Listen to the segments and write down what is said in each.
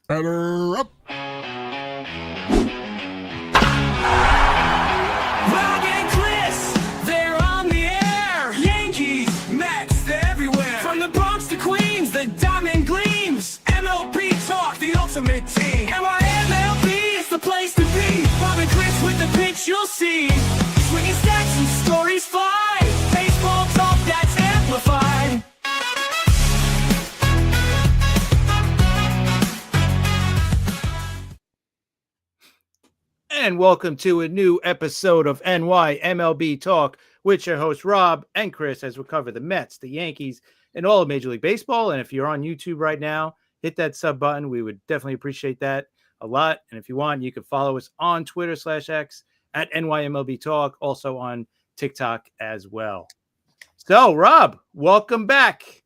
Batter up. Rock and Chris, they're on the air. Yankees, Mets, they're everywhere. From the Bronx to Queens, the diamond gleams. MLB talk, the ultimate team. MLB is the place to be. Rob and Chris with the pitch you'll see. Swinging stacks and stories fly. Baseball talk that's amplified. And welcome to a new episode of NYMLB Talk with your hosts Rob and Chris as we cover the Mets, the Yankees, and all of Major League Baseball. And if you're on YouTube right now, hit that sub button. We would definitely appreciate that a lot. And if you want, you can follow us on Twitter/X at NYMLB Talk, also on TikTok as well. So, Rob, welcome back.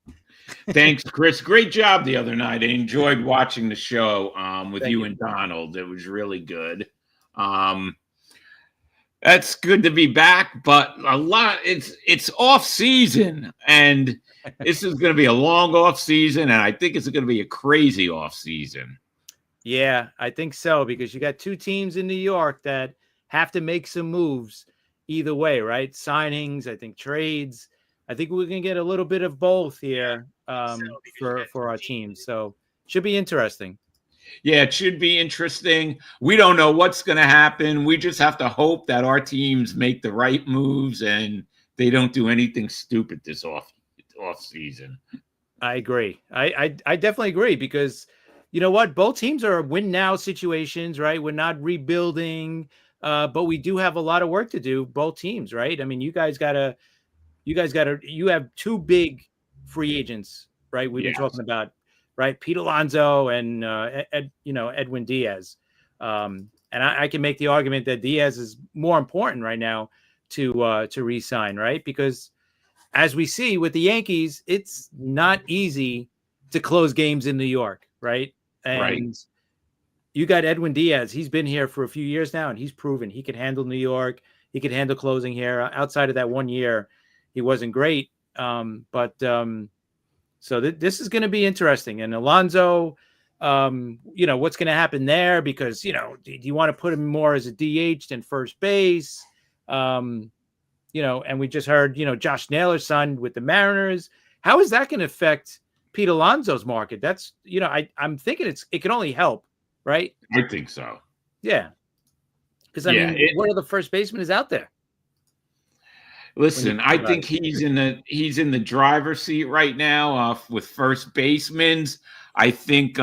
Thanks, Chris. Great job the other night. I enjoyed watching the show with Thank you you. and Donald. It was really good. That's good to be back, but it's off season, and this is going to be a long off season, and I think it's going to be a crazy off season. Yeah, I think so, because you got two teams in New York that have to make some moves either way, right? Signings, I think trades. I think we're going to get a little bit of both here for our team. So should be interesting. Yeah, it should be interesting. We don't know what's going to happen. We just have to hope that our teams make the right moves and they don't do anything stupid this off season. I agree. I definitely agree, because you know what? Both teams are win now situations, right? We're not rebuilding, but we do have a lot of work to do. Both teams, right? I mean, you have two big free agents, right? We've been talking about, right? Pete Alonso and Edwin Diaz. And I can make the argument that Diaz is more important right now to re-sign, right? Because as we see with the Yankees, it's not easy to close games in New York, right? And you got Edwin Diaz. He's been here for a few years now, and he's proven he can handle New York. He can handle closing here. Outside of that 1 year, he wasn't great. So this is going to be interesting. And Alonso, what's going to happen there? Because, do you want to put him more as a DH than first base? And we just heard, Jos Naylor signed with the Mariners. How is that going to affect Pete Alonso's market? That's, I'm thinking it can only help, right? I think so. Yeah. Because, what other first baseman is out there? Listen, I think he's in the driver's seat right now with first basemen. I think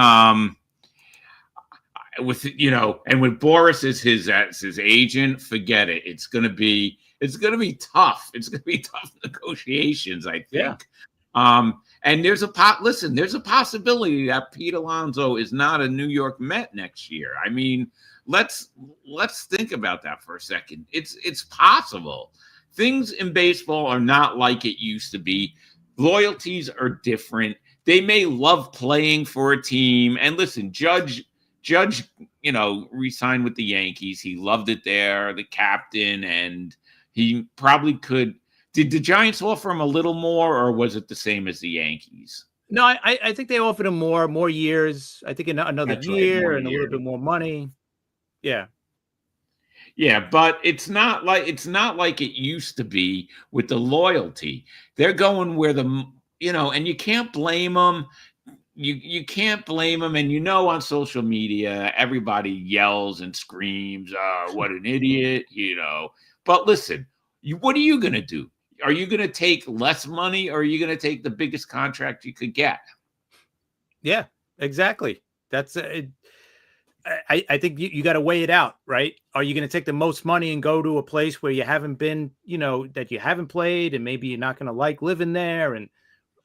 with Boris as his agent, forget it. It's gonna be tough. It's gonna be tough negotiations, I think. Yeah. And there's a possibility that Pete Alonso is not a New York Met next year. I mean, let's think about that for a second. It's possible. Things in baseball are not like it used to be. Loyalties are different. They may love playing for a team. And listen, Judge, re-signed with the Yankees. He loved it there, the captain, and he probably could. Did the Giants offer him a little more, or was it the same as the Yankees? No, I think they offered him more years. I think another year and a little bit more money. Yeah. Yeah, but it's not like it used to be with the loyalty. They're going where and you can't blame them. You can't blame them. And on social media, everybody yells and screams, what an idiot, But listen, what are you going to do? Are you going to take less money, or are you going to take the biggest contract you could get? Yeah, exactly. That's it. I think you got to weigh it out, right? Are you going to take the most money and go to a place where you haven't been, that you haven't played, and maybe you're not going to like living there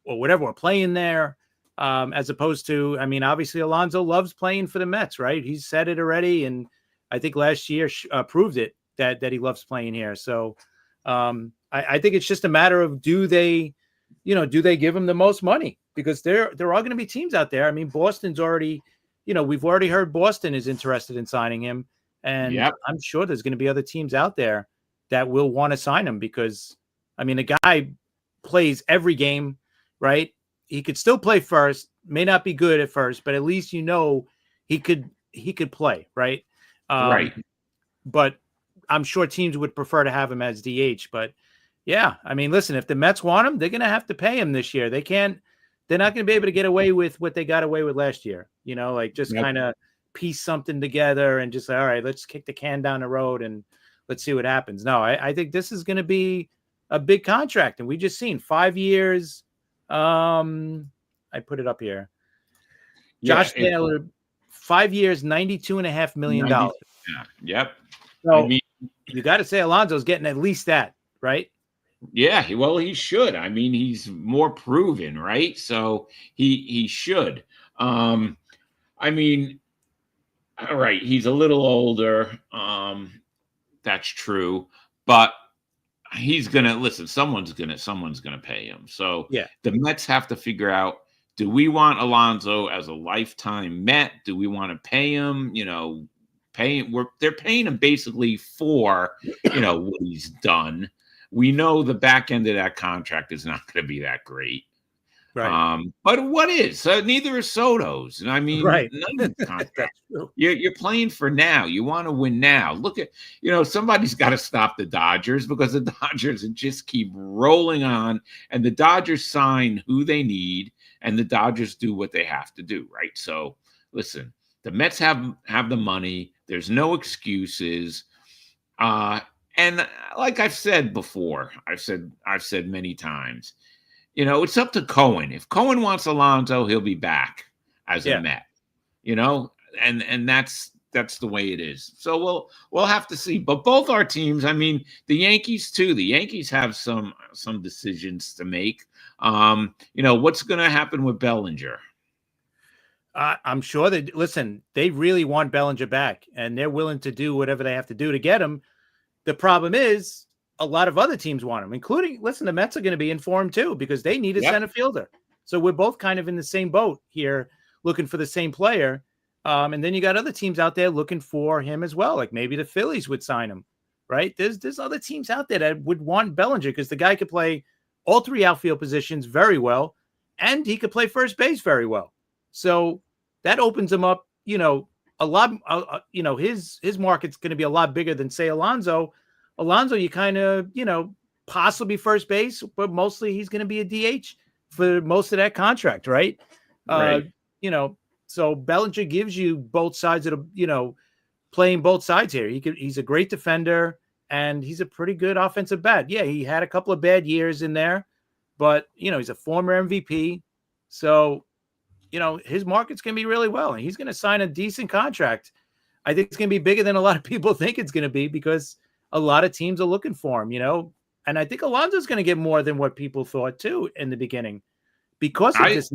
or whatever, or playing there, as opposed to, obviously Alonso loves playing for the Mets, right? He's said it already, and I think last year proved it that he loves playing here. So I think it's just a matter of do they give him the most money? Because there are going to be teams out there. Boston's already. We've already heard Boston is interested in signing him, and I'm sure there's going to be other teams out there that will want to sign him, because, the guy plays every game, right? He could still play first, may not be good at first, but at least he could play, right? Right. But I'm sure teams would prefer to have him as DH. But yeah, I mean, listen, if the Mets want him, they're going to have to pay him this year. They're not going to be able to get away with what they got away with last year. Like just Yep. kind of piece something together and just say, all right, let's kick the can down the road and let's see what happens. No, I think this is going to be a big contract. And we just seen 5 years. I put it up here. Josh Naylor, 5 years, $92.5 million. Yeah. Yep. So I mean, you got to say Alonso's getting at least that, right? yeah, well, he should. I mean, he's more proven, right? So he should. I mean, all right, he's a little older. That's true, but he's gonna listen. Someone's gonna pay him. So Yeah. the Mets have to figure out: do we want Alonso as a lifetime Met? Do we want to pay him? They're paying him basically for what he's done. We know the back end of that contract is not going to be that great. Right. But what is? Neither is Soto's. And I mean, Right. none of the contracts. That's true. You're playing for now. You want to win now. Look at, somebody's got to stop the Dodgers because the Dodgers just keep rolling on, and the Dodgers sign who they need, and the Dodgers do what they have to do, right? So listen, the Mets have the money. There's no excuses. And like I've said before, I've said many times, it's up to Cohen. If Cohen wants Alonso, he'll be back as a Met, and that's the way it is. So we'll have to see. But both our teams, I mean, the Yankees too. The Yankees have some decisions to make. What's going to happen with Bellinger? I'm sure they really want Bellinger back, and they're willing to do whatever they have to do to get him. The problem is a lot of other teams want him, including, the Mets are going to be informed too, because they need a center fielder. So we're both kind of in the same boat here, looking for the same player. And then you got other teams out there looking for him as well. Like maybe the Phillies would sign him, right? There's other teams out there that would want Bellinger because the guy could play all three outfield positions very well, and he could play first base very well. So that opens him up, a lot. His market's going to be a lot bigger than, say, Alonso. Alonso, you kind of, possibly first base, but mostly he's going to be a DH for most of that contract, right? Right. So Bellinger gives you both sides of the, playing both sides here. He's a great defender, and he's a pretty good offensive bat. Yeah, he had a couple of bad years in there, but, he's a former MVP. So, his market's going to be really well, and he's going to sign a decent contract. I think it's going to be bigger than a lot of people think it's going to be because a lot of teams are looking for him, and I think Alonso's going to get more than what people thought too in the beginning because of this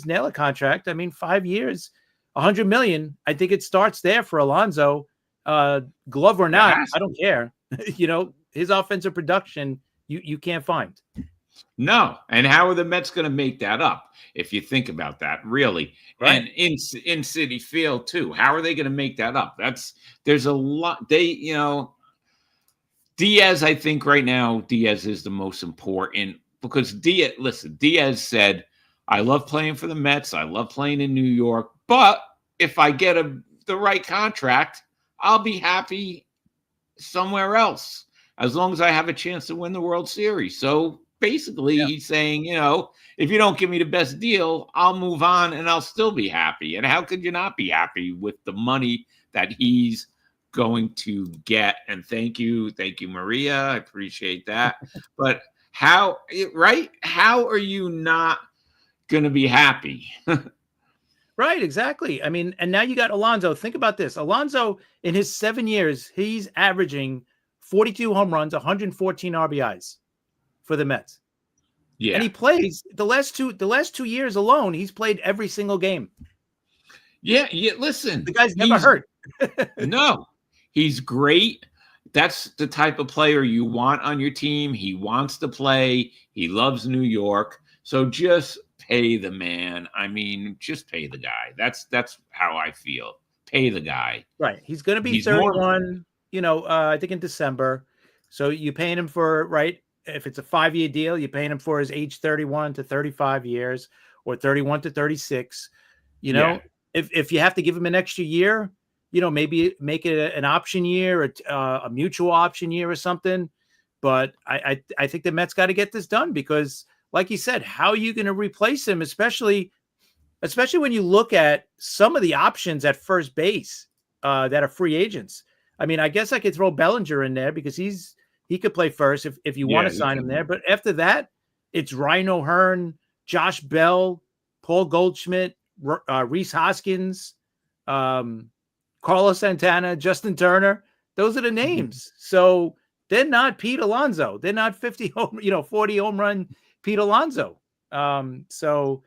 Naylor contract. I mean, 5 years, $100 million. I think it starts there for Alonso, glove or not. I don't care. His offensive production, you can't find. No. And how are the Mets going to make that up? If you think about that, really, Right. And in Citi Field too, how are they going to make that up? There's a lot. Diaz, I think right now, Diaz is the most important because Diaz said, I love playing for the Mets. I love playing in New York, but if I get the right contract, I'll be happy somewhere else as long as I have a chance to win the World Series. So basically, he's saying, if you don't give me the best deal, I'll move on and I'll still be happy. And how could you not be happy with the money that he's going to get? And thank you, Maria. I appreciate that. But how are you not going to be happy? Right, exactly. I mean, and now you got Alonso. Think about this. Alonso, in his 7 years, he's averaging 42 home runs, 114 RBIs for the Mets. Yeah. And he plays the last 2 years alone, he's played every single game. Yeah, listen. The guy's never hurt. No, he's great. That's the type of player you want on your team. He wants to play. He loves New York. So just pay the man. I mean, just pay the guy. That's how I feel. Pay the guy. Right. He's going to be 31, I think in December. So you're paying him for, right, if it's a 5-year deal, you're paying him for his age 31 to 35 years or 31 to 36. if you have to give him an extra year, maybe make it an option year, a mutual option year or something. But I think the Mets got to get this done because, like you said, how are you going to replace him, especially when you look at some of the options at first base that are free agents. I mean, I guess I could throw Bellinger in there because he could play first if you want to sign him there. But after that, it's Ryan O'Hearn, Josh Bell, Paul Goldschmidt, Reese Hoskins, Carlos Santana, Justin Turner. Those are the names. So they're not Pete Alonso. They're not 40 home run Pete Alonso. So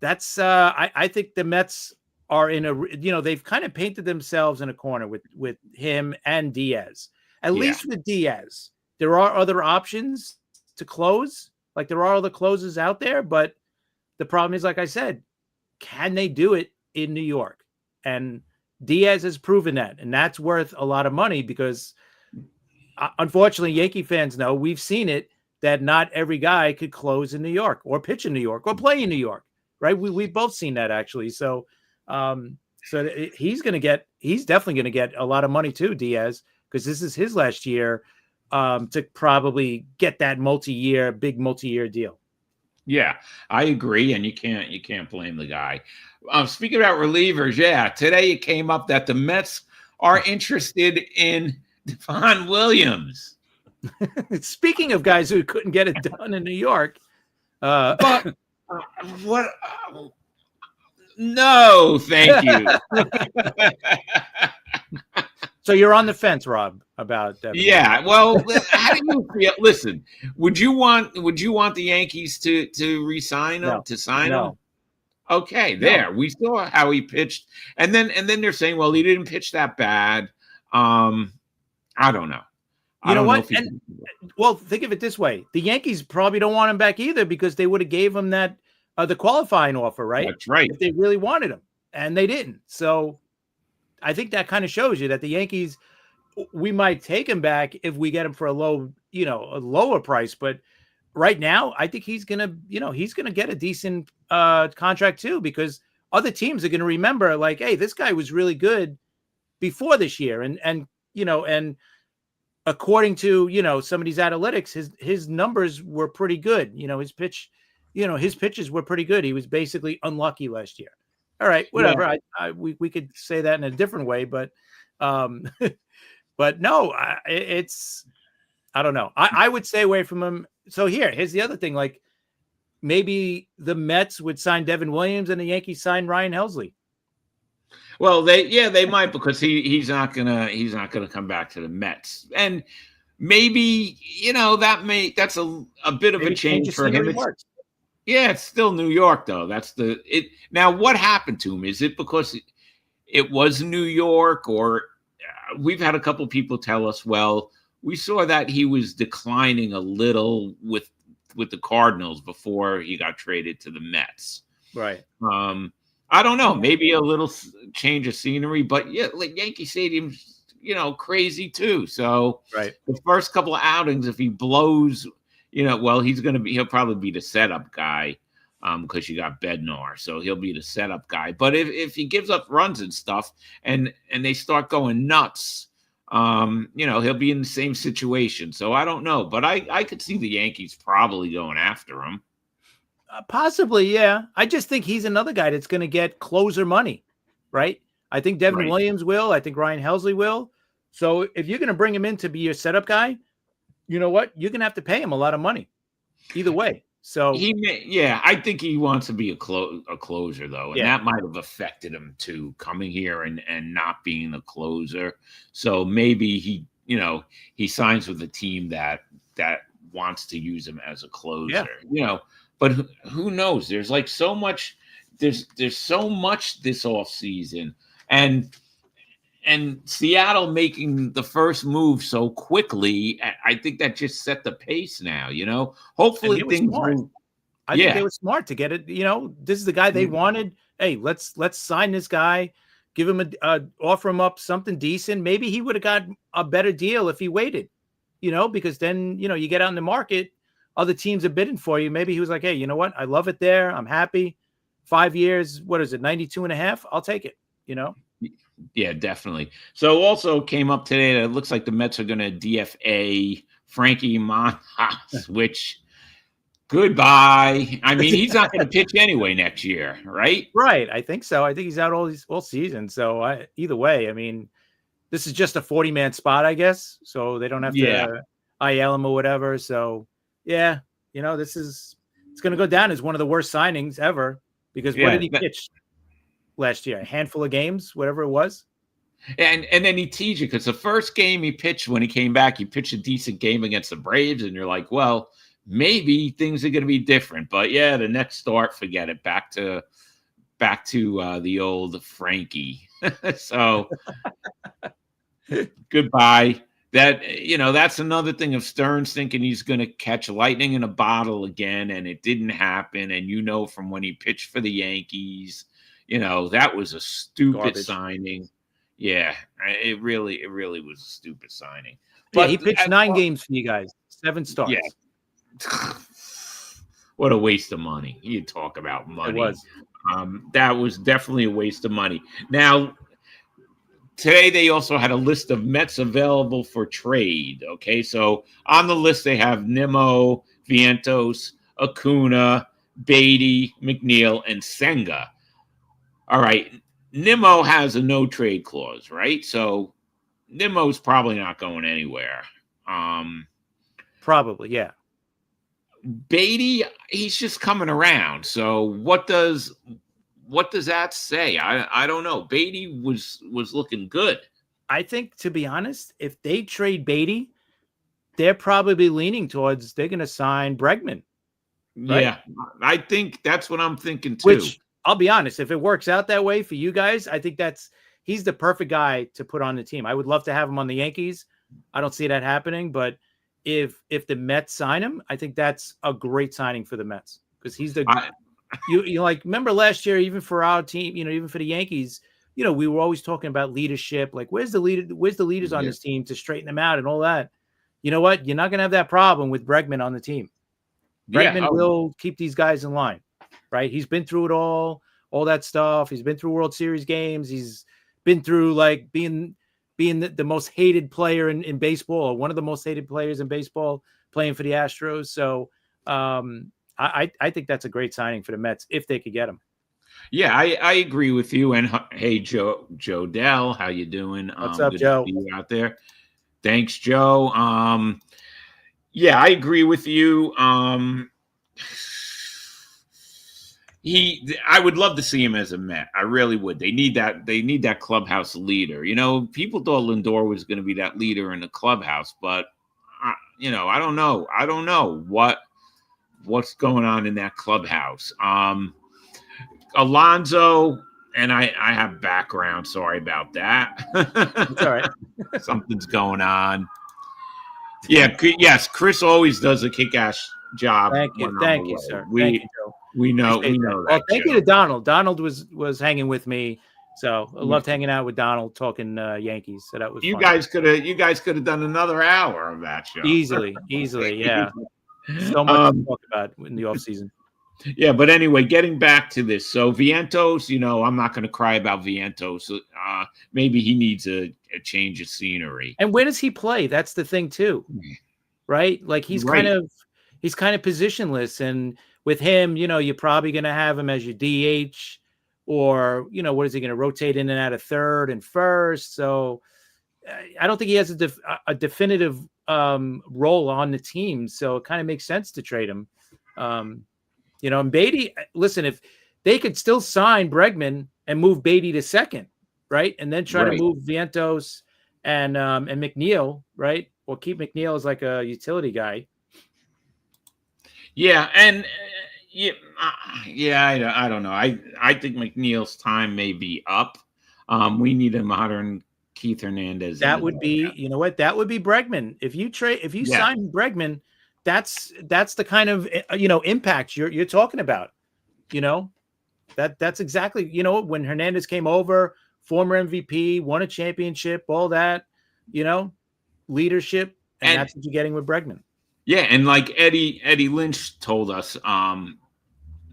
that's I think the Mets are in they've kind of painted themselves in a corner with him and Diaz. At least with Diaz, there are other options to close. Like there are other closers out there, but the problem is, like I said, can they do it in New York? And Diaz has proven that, and that's worth a lot of money because unfortunately, Yankee fans know we've seen it that not every guy could close in New York or pitch in New York or play in New York, right? We've both seen that actually. So, he's definitely going to get a lot of money too, Diaz, because this is his last year to probably get that big multi-year deal. Yeah, I agree, and you can't blame the guy. Speaking about relievers, today it came up that the Mets are interested in Devon Williams. Speaking of guys who couldn't get it done in New York, but what? No, thank you. So you're on the fence, Rob, about that. Yeah. Well, how do you feel? Listen, would you want the Yankees to re-sign him, to sign him? Okay, there. We saw how he pitched. And then they're saying, well, he didn't pitch that bad. I don't know. You know what? Well, think of it this way. The Yankees probably don't want him back either because they would have gave him that the qualifying offer, right? That's right. If they really wanted him, and they didn't. So I think that kind of shows you that the Yankees, we might take him back if we get him for a lower price. But right now, I think he's gonna get a decent contract too, because other teams are gonna remember, like, hey, this guy was really good before this year, and according to some of these analytics, his numbers were pretty good. His pitches were pretty good. He was basically unlucky last year. All right, whatever. Yeah. We could say that in a different way, but but no, I don't know. I would stay away from him. So here's the other thing. Like maybe the Mets would sign Devin Williams and the Yankees sign Ryan Helsley. Well, they might, because he's not gonna come back to the Mets, and maybe that's a bit of a change for him. It's still New York though. Now, what happened to him? Is it because it was New York, or we've had a couple people tell us, well, we saw that he was declining a little with the Cardinals before he got traded to the Mets. Right. I don't know. Maybe a little change of scenery, but like Yankee Stadium's, crazy too. So right. The first couple of outings, if he blows, well, he'll probably be the setup guy because you got Bednar, so he'll be the setup guy. But if he gives up runs and stuff, and they start going nuts, he'll be in the same situation. So I don't know, but I could see the Yankees probably going after him. Possibly, yeah. I just think he's another guy that's going to get closer money, right? I think Devin Williams will. I think Ryan Helsley will. So if you're going to bring him in to be your setup guy, you know what? You're going to have to pay him a lot of money either way. So I think he wants to be a closer though. And that might have affected him too, coming here and not being a closer. So maybe he signs with a team that wants to use him as a closer, but who knows? There's like so much, there's so much this offseason, and Seattle making the first move so quickly, I think that just set the pace now, Hopefully things move. I think they were smart to get it. This is the guy they wanted. Hey, let's sign this guy, give him offer him up something decent. Maybe he would have got a better deal if he waited, because then, you get out in the market, other teams are bidding for you. Maybe he was like, hey, you know what? I love it there. I'm happy. 5 years, what is it, 92.5? I'll take it, Yeah, definitely. So also came up today that it looks like the Mets are going to DFA Frankie Montas, which goodbye. I mean, he's not going to pitch anyway next year, right? Right. I think so. I think he's out all season. So either way, I mean, this is just a 40-man spot, I guess. So they don't have to IL him or whatever. So yeah, it's going to go down as one of the worst signings ever, because what did he pitch last year? A handful of games, whatever it was. And then he teased you because the first game he pitched when he came back, he pitched a decent game against the Braves, and you're like, well, maybe things are going to be different. But yeah, the next start, forget it. Back to the old Frankie. So goodbye. That's another thing of Stearns thinking he's going to catch lightning in a bottle again, and it didn't happen. And from when he pitched for the Yankees, that was a stupid signing. Yeah, it really was a stupid signing. But he pitched 9 games for you guys, 7 starts. Yeah. What a waste of money. You talk about money. It was. That was definitely a waste of money. Now, today they also had a list of Mets available for trade. Okay, so on the list they have Nimmo, Vientos, Acuna, Beatty, McNeil, and Senga. All right, Nimmo has a no trade clause, right? So Nimmo's probably not going anywhere. Probably, yeah. Beatty, he's just coming around. So what does that say? I don't know. Beatty was looking good. I think, to be honest, if they trade Beatty, they're probably leaning towards they're going to sign Bregman. Right? Yeah, I think that's what I'm thinking too. Which, I'll be honest, if it works out that way for you guys, I think he's the perfect guy to put on the team. I would love to have him on the Yankees. I don't see that happening, but if the Mets sign him, I think that's a great signing for the Mets, because he's you like, remember last year, even for our team, even for the Yankees, we were always talking about leadership. Like, where's the leaders on this team to straighten them out and all that? You know what? You're not going to have that problem with Bregman on the team. Bregman will keep these guys in line, right? He's been through it all that stuff. He's been through World Series games. He's been through like being the most hated player in baseball, or one of the most hated players in baseball, playing for the Astros. So I think that's a great signing for the Mets if they could get him. Yeah, I agree with you. And hey, Joe Dell, how you doing? What's up, Joe? To see you out there. Thanks, Joe. Yeah, I agree with you. I would love to see him as a Met. I really would. They need that clubhouse leader. People thought Lindor was going to be that leader in the clubhouse, but I don't know. I don't know what's going on in that clubhouse. Alonso, and I have background. Sorry about that. It's all right. Something's going on. Yeah. Yes. Chris always does a kick-ass job. Thank you, sir. Thank you, Joe. We know that. Well, thank you to Donald. Donald was hanging with me, so I loved hanging out with Donald, talking Yankees. So that was you fun. guys could have done another hour of that show easily. Yeah. So much to talk about in the off season. Yeah, but anyway, getting back to this. So Vientos, I'm not going to cry about Vientos. Maybe he needs a change of scenery. And where does he play? That's the thing too, right? Like he's kind of positionless, and with him, you're probably going to have him as your DH, or what is he going to rotate in and out of third and first? So I don't think he has a definitive role on the team. So it kind of makes sense to trade him. And Beatty, listen, if they could still sign Bregman and move Beatty to second, right, and then try to move Vientos and McNeil, right, or keep McNeil as like a utility guy. Yeah, and I don't know. I think McNeil's time may be up. We need a modern Keith Hernandez. That would be, that would be Bregman. If you sign Bregman, that's the kind of impact you're talking about. That's exactly when Hernandez came over, former MVP, won a championship, all that, leadership, and that's what you're getting with Bregman. Yeah, and like Eddie Lynch told us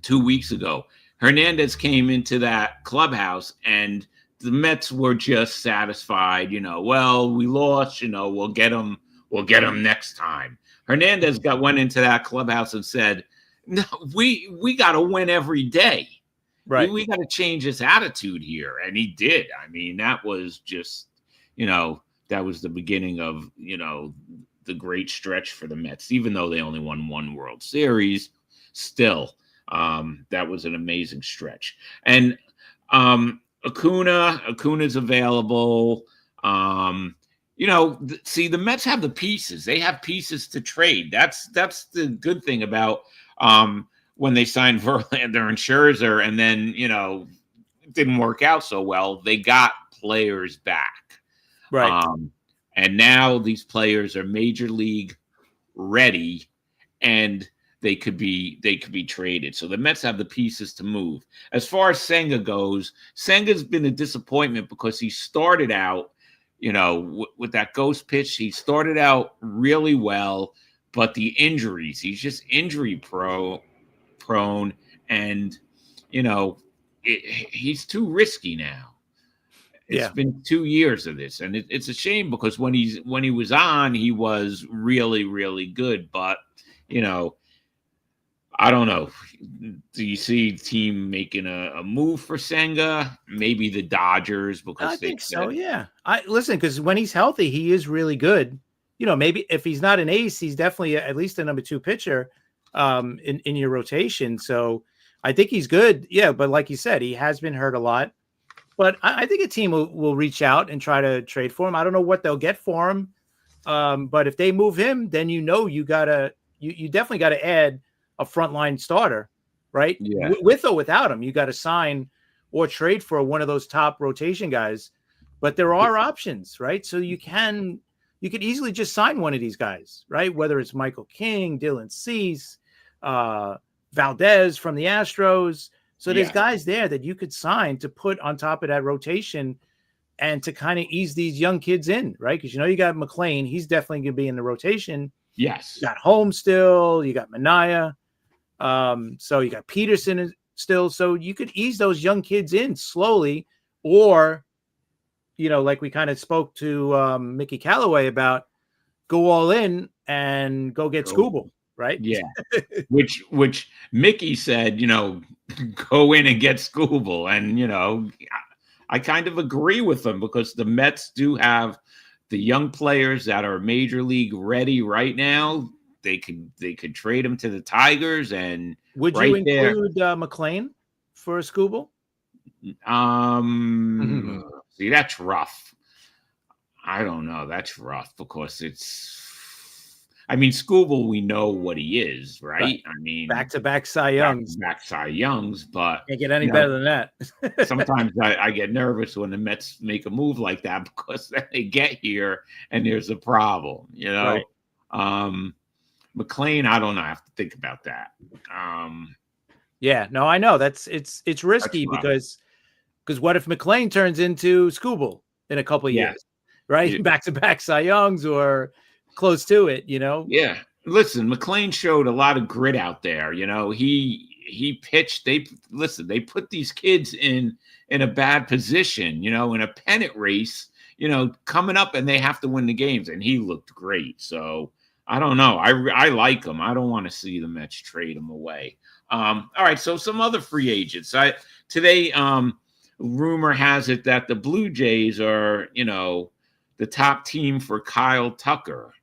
2 weeks ago, Hernandez came into that clubhouse, and the Mets were just satisfied. Well, we lost. We'll get them. We'll get them next time. Hernandez went into that clubhouse and said, "No, we got to win every day. Right. We got to change this attitude here," and he did. I mean, that was just, that was the beginning of the great stretch for the Mets. Even though they only won one World Series, still. That was an amazing stretch. And Acuna's available. See, the Mets have the pieces. They have pieces to trade. That's the good thing about when they signed Verlander and Scherzer, and then it didn't work out so well. They got players back, Right. And now these players are major league ready, and they could be traded. So the Mets have the pieces to move. As far as Senga goes, Senga's been a disappointment because he started out, with that ghost pitch. He started out really well, but the injuries, he's just injury prone, and he's too risky now. It's been 2 years of this, and it's a shame because when he was on, he was really, really good. But I don't know. Do you see the team making a move for Senga? Maybe the Dodgers, because I think so. Yeah. Listen, because when he's healthy, he is really good. Maybe if he's not an ace, he's definitely at least a number 2 pitcher in your rotation. So I think he's good. Yeah, but like you said, he has been hurt a lot. But I think a team will reach out and try to trade for him. I don't know what they'll get for him. But if they move him, then you definitely got to add a frontline starter, right? Yeah. With or without him, you got to sign or trade for one of those top rotation guys. But there are options, right? So you could easily just sign one of these guys, right? Whether it's Michael King, Dylan Cease, Valdez from the Astros. So there's guys there that you could sign to put on top of that rotation and to kind of ease these young kids in, right? Because you got McLean. He's definitely going to be in the rotation. Yes. You got Holmes still. You got Minaya. So you got Peterson still. So you could ease those young kids in slowly, or, like we kind of spoke to Mickey Callaway about, go all in and go get Skubal, right? Yeah. which Mickey said, go in and get Skubal. And, I kind of agree with him because the Mets do have the young players that are major league ready right now. They could trade them to the Tigers, and would you include McLean for a Skubal? See, that's rough. I don't know. That's rough because Skubal, we know what he is, right? I mean, back-to-back Cy Youngs. Back Cy Youngs, but can't get any better than that. Sometimes I get nervous when the Mets make a move like that because then they get here and there's a problem, Right. McLean, I don't know. I have to think about that. Yeah, no, I know it's risky because what if McLean turns into Skubal in a couple of years, right? Yeah. Back-to-back Cy Youngs or close to it, Yeah. Listen, McLean showed a lot of grit out there. He pitched. They put these kids in a bad position, in a pennant race, coming up, and they have to win the games. And he looked great. So I don't know. I like him. I don't want to see the Mets trade him away. All right. So some other free agents. Today, rumor has it that the Blue Jays are, the top team for Kyle Tucker.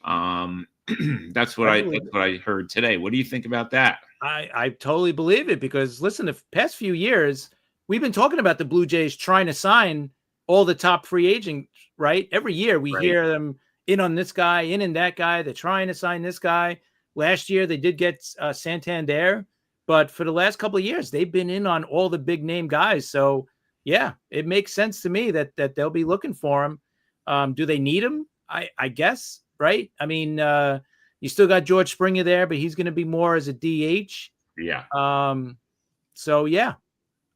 That's what I heard today. What do you think about that? I totally believe it because listen, the past few years we've been talking about the Blue Jays trying to sign all the top free agents, right? Every year we hear them in on this guy, in that guy. They're trying to sign this guy. Last year they did get Santander, but for the last couple of years they've been in on all the big name guys. So yeah, it makes sense to me that they'll be looking for him. Do they need him? I guess. Right. I mean, you still got George Springer there, but he's going to be more as a DH. Yeah. So yeah,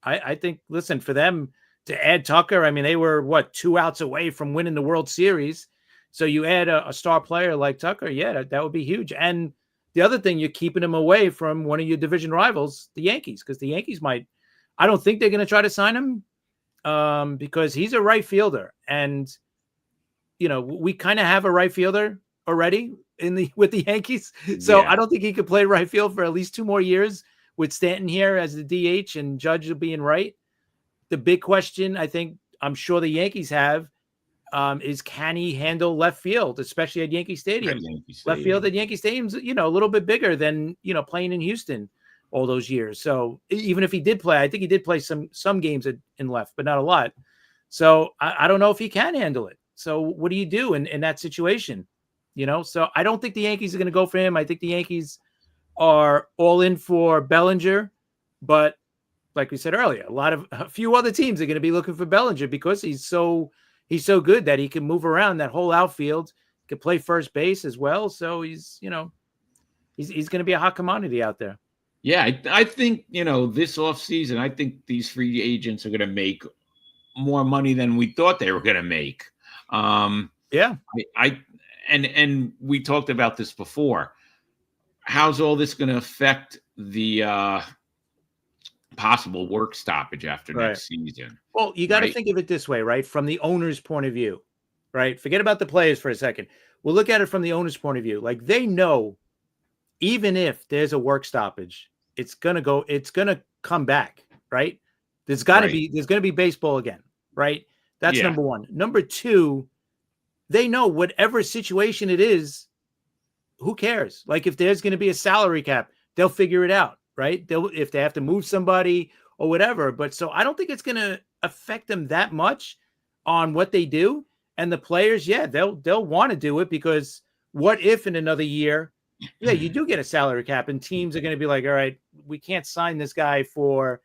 I think, listen, for them to add Tucker, I mean, they were 2 outs away from winning the World Series. So you add a star player like Tucker. Yeah, that would be huge. And the other thing, you're keeping him away from one of your division rivals, the Yankees, because the Yankees might. I don't think they're going to try to sign him because he's a right fielder, and we kind of have a right fielder already with the Yankees, so I don't think he could play right field for at least 2 more years with Stanton here as the DH and Judge being right. The big question I'm sure the Yankees have is, can he handle left field, especially at Yankee Stadium? Left field at Yankee Stadium's, a little bit bigger than, playing in Houston all those years. So even if he did play, I think he did play some games in left, but not a lot. So I don't know if he can handle it. So what do you do in that situation? So I don't think the Yankees are going to go for him. I think the Yankees are all in for Bellinger, but like we said earlier, a few other teams are going to be looking for Bellinger because he's so good that he can move around that whole outfield, can play first base as well. So he's going to be a hot commodity out there. Yeah, I think, this offseason, I think these free agents are going to make more money than we thought they were going to make. Yeah. And we talked about this before. How's all this going to affect the possible work stoppage after next season? Well, you got to think of it this way, right? From the owner's point of view, right? Forget about the players for a second. We'll look at it from the owner's point of view. Like, they know even if there's a work stoppage, it's going to come back, right? There's going to be baseball again, right? That's number one. Number two, they know whatever situation it is, who cares? Like, if there's going to be a salary cap, they'll figure it out, right? If they have to move somebody or whatever. But so I don't think it's going to affect them that much on what they do. And the players, they'll want to do it, because what if in another year, you do get a salary cap and teams are going to be like, all right, we can't sign this guy for,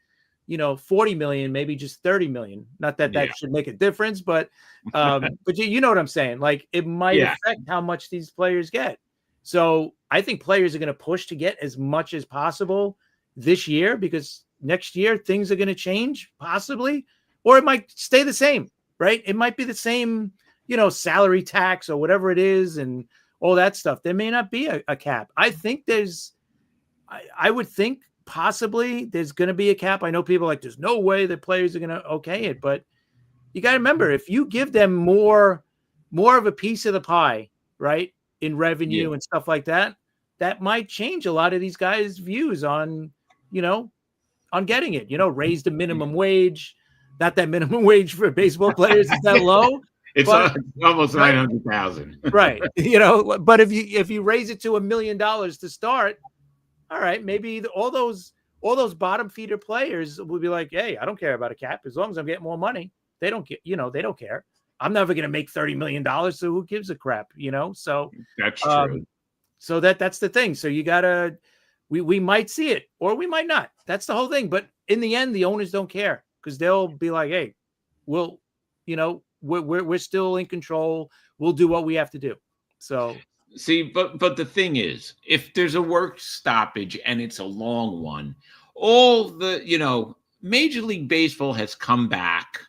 40 million, maybe just 30 million. Not that should make a difference, but you know what I'm saying? Like, it might affect how much these players get. So I think players are going to push to get as much as possible this year, because next year things are going to change possibly, or it might stay the same, right? It might be the same, salary tax or whatever it is and all that stuff. There may not be a cap. I think I would think possibly there's going to be a cap. I know people are like, there's no way the players are going to okay it, but you got to remember, if you give them more of a piece of the pie, right, in revenue and stuff like that, that might change a lot of these guys' views on getting it. Raise the minimum wage. Not that minimum wage for baseball players is that low. It's almost 900,000. Right. But if you raise it to $1 million to start, all right, maybe all those bottom feeder players will be like, hey, I don't care about a cap as long as I'm getting more money. They don't get, they don't care. I'm never going to make $30 million, so who gives a crap, So that's true. So that's the thing. So you gotta, we might see it or we might not. That's the whole thing. But in the end, the owners don't care, because they'll be like, hey, we'll, we're still in control. We'll do what we have to do. So see, but the thing is, if there's a work stoppage and it's a long one, all the Major League Baseball has come back.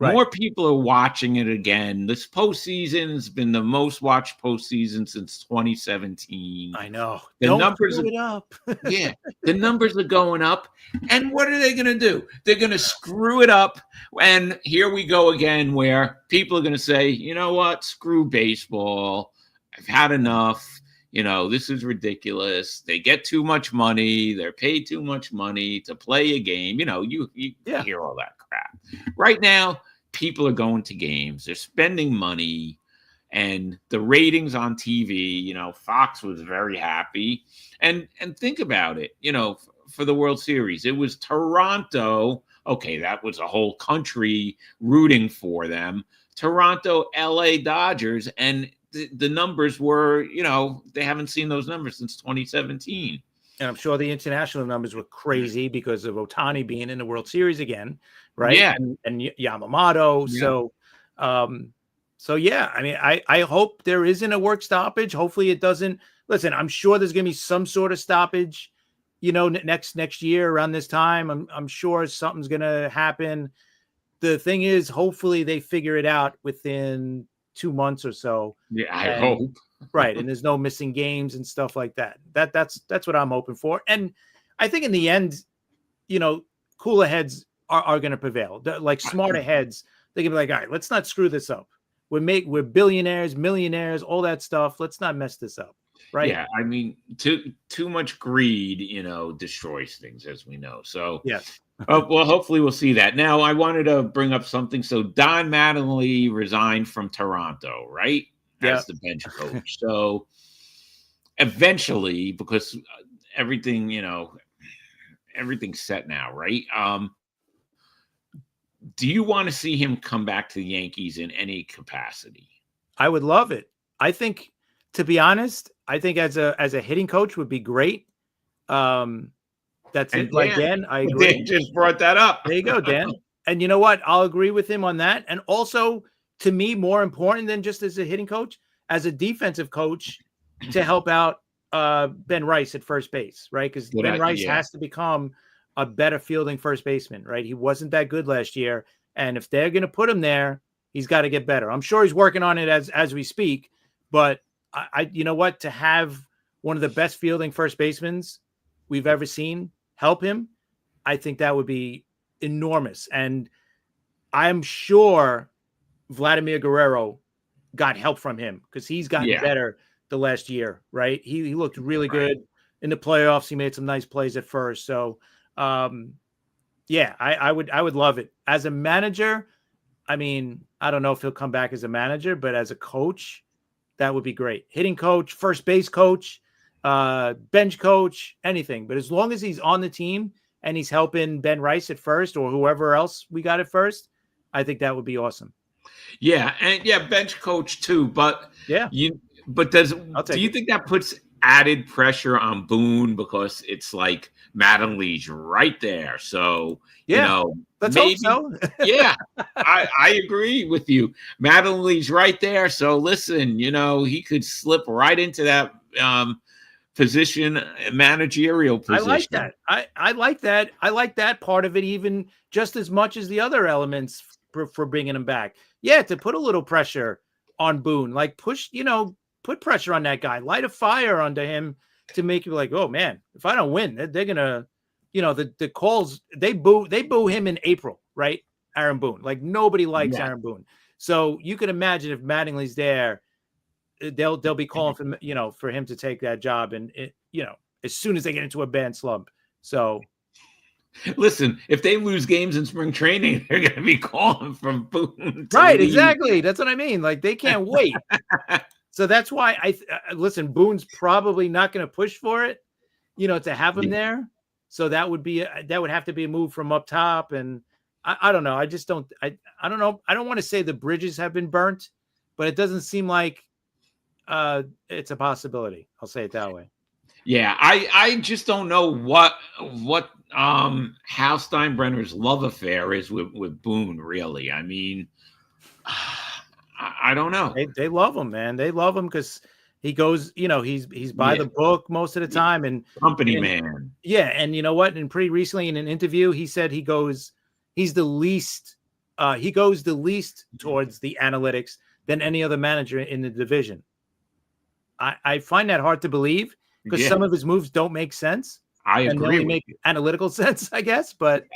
Right. More people are watching it again. This postseason has been the most watched postseason since 2017. I know. The numbers are up. The numbers are going up. And what are they going to do? They're going to screw it up. And here we go again, where people are going to say, you know what? Screw baseball. I've had enough. This is ridiculous. They get too much money. They're paid too much money to play a game. You hear all that crap. Right now, people are going to games. They're spending money. And the ratings on TV, Fox was very happy. And think about it, for the World Series, it was Toronto. Okay, that was a whole country rooting for them. Toronto, LA Dodgers, and the numbers were, they haven't seen those numbers since 2017. And I'm sure the international numbers were crazy because of Ohtani being in the World Series again, right? Yeah. And Yamamoto. Yeah. So yeah, I mean, I hope there isn't a work stoppage. Hopefully it doesn't. Listen, I'm sure there's going to be some sort of stoppage, next year around this time. I'm sure something's going to happen. The thing is, hopefully they figure it out within 2 months or so. Yeah, I hope. Right, and there's no missing games and stuff like that. That's what I'm hoping for. And I think in the end, cooler heads are going to prevail. Like smarter heads, they're going to be like, all right, let's not screw this up. We're billionaires, millionaires, all that stuff. Let's not mess this up. Right. Yeah. I mean, too much greed, destroys things, as we know. So, yes. Well, hopefully we'll see that. Now, I wanted to bring up something. So Don Mattingly resigned from Toronto, right? As the bench coach. So eventually, because everything's set now, right? Do you want to see him come back to the Yankees in any capacity? I would love it. I think, to be honest, as a hitting coach would be great. That's and it. Like Dan, I agree. Dan just brought that up. There you go, Dan. And you know what? I'll agree with him on that. And also, to me, more important than just as a hitting coach, as a defensive coach, to help out Ben Rice at first base, right? Because Ben Rice has to become a better fielding first baseman, right? He wasn't that good last year. And if they're going to put him there, he's got to get better. I'm sure he's working on it as we speak. But you know what? To have one of the best fielding first basemen we've ever seen help him, I think that would be enormous. And I'm sure Vladimir Guerrero got help from him because he's gotten better the last year, right? He looked really good in the playoffs. He made some nice plays at first. So, I would love it. As a manager, I mean, I don't know if he'll come back as a manager, but as a coach, that would be great. Hitting coach, first base coach, bench coach, anything. But as long as he's on the team and he's helping Ben Rice at first or whoever else we got at first, I think that would be awesome. Yeah, and bench coach too. But do you think that puts added pressure on Boone because it's like Mattingly's right there? So let's hope so. I agree with you. Mattingly's right there. So listen, he could slip right into that position, managerial position. I like that. I like that. I like that part of it even just as much as the other elements for bringing him back. Yeah, to put a little pressure on Boone, like put pressure on that guy, light a fire under him to make you like, oh man, if I don't win, they're gonna, the calls, they boo him in April, right? Aaron Boone, like nobody likes Aaron Boone. So you can imagine if Mattingly's there, they'll be calling for for him to take that job, and as soon as they get into a bad slump. So. Listen, if they lose games in spring training, they're going to be calling from Boone. Right, exactly. That's what I mean. Like they can't wait. So that's why listen. Boone's probably not going to push for it, to have him there. So that would have to be a move from up top. And I don't know. I just don't. I don't know. I don't want to say the bridges have been burnt, but it doesn't seem like it's a possibility. I'll say it that way. Yeah, I just don't know what Hal Steinbrenner's love affair is with Boone, really. I mean, I don't know. They love him, man. They love him because he goes, he's by the book most of the time, and company man. Yeah, and you know what? And pretty recently in an interview, he said he goes the least towards the analytics than any other manager in the division. I find that hard to believe because some of his moves don't make sense. I agree. They make analytical sense, I guess. But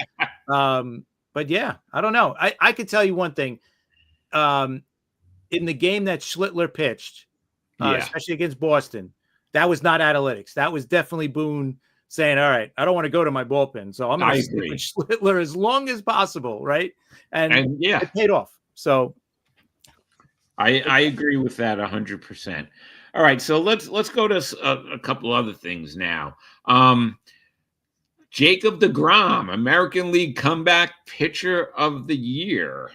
yeah, I don't know. I could tell you one thing. In the game that Schlittler pitched, especially against Boston, that was not analytics. That was definitely Boone saying, all right, I don't want to go to my bullpen, so I'm going to stick with Schlittler as long as possible, right? And it paid off. So I agree with that 100%. All right, so let's go to a couple other things now. Jacob deGrom, American League Comeback Pitcher of the Year,